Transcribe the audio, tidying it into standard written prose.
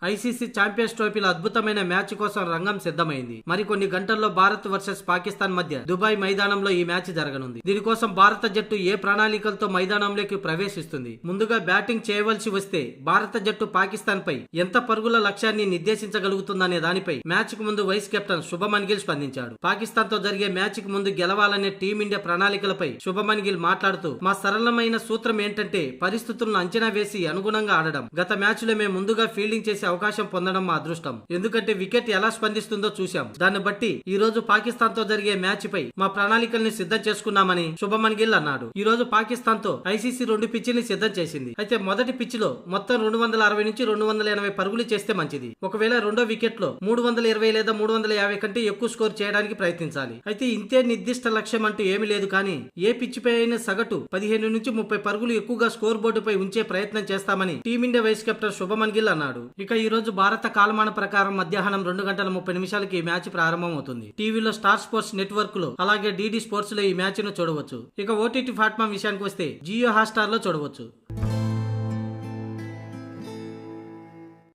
ICC champions ట్రోఫీలో అద్భుతమైన match కోసం రంగం సిద్ధమైంది. మరికొన్ని గంటల్లో భారత్ వర్సెస్ పాకిస్తాన్ మధ్య దుబాయ్ మైదానంలో ఈ మ్యాచ్ జరగనుంది. దీనికోసం భారత జట్టు ఏ ప్రణాళికలతో మైదానంలోకి ప్రవేశిస్తుంది? ముందుగా బ్యాటింగ్ చేయవలసి వస్తే భారత జట్టు పాకిస్తాన్ పై ఎంత పరుగుల లక్ష్యాన్ని నిర్దేశించగలుగుతుందనే దానిపై మ్యాచ్ కు ముందు వైస్ కెప్టెన్ శుభమన్ గిల్ స్పందించాడు. పాకిస్తాన్ తో జరిగే మ్యాచ్ కు ముందు గెలవాలనే టీమిండియా ప్రణాళికలపై శుభమన్ గిల్ మాట్లాడుతూ, మా సరళమైన సూత్రం ఏంటంటే పరిస్థితులను అంచనా వేసి అనుగుణంగా ఆడడం. గత మ్యాచ్ లో మేము ముందుగా ఫీల్డింగ్ చేసే అవకాశం పొందడం మా అదృష్టం. ఎందుకంటే వికెట్ ఎలా స్పందిస్తుందో చూశాం. దాన్ని బట్టి ఈ రోజు పాకిస్తాన్ తో జరిగే మ్యాచ్ పై మా ప్రణాళికల్ని సిద్ధం చేసుకున్నామని శుభమన్ గిల్ అన్నాడు. ఈ రోజు పాకిస్తాన్ తో ఐసీసీ 2 పిచ్ల్ని సిద్ధం చేసింది. అయితే మొదటి పిచ్ లో మొత్తం 260 నుంచి 280 పరుగులు చేస్తే మంచిది. ఒకవేళ రెండో వికెట్ లో 320 లేదా 350 కంటే ఎక్కువ స్కోర్ చేయడానికి ప్రయత్నించాలి. అయితే ఇంతే నిర్దిష్ట లక్ష్యం అంటూ ఏమీ లేదు, కానీ ఏ పిచ్ పై అయినా సగటు 15 నుంచి 30 పరుగులు ఎక్కువగా స్కోర్ బోర్డు పై ఉంచే ప్రయత్నం చేస్తామని team India vice captain Shubman Gill అన్నాడు. ఇక ఈ రోజు భారత కాలమాన ప్రకారం మధ్యాహ్నం 2:30 ఈ మ్యాచ్ ప్రారంభం అవుతుంది. టీవీలో స్టార్ స్పోర్ట్స్ నెట్వర్క్ లో అలాగే డిడి స్పోర్ట్స్ లో ఈ మ్యాచ్ ను చూడవచ్చు. ఇక ఓటీటీ ప్లాట్ఫామ్ విషయానికి వస్తే జియో హాట్స్టార్ లో చూడవచ్చు.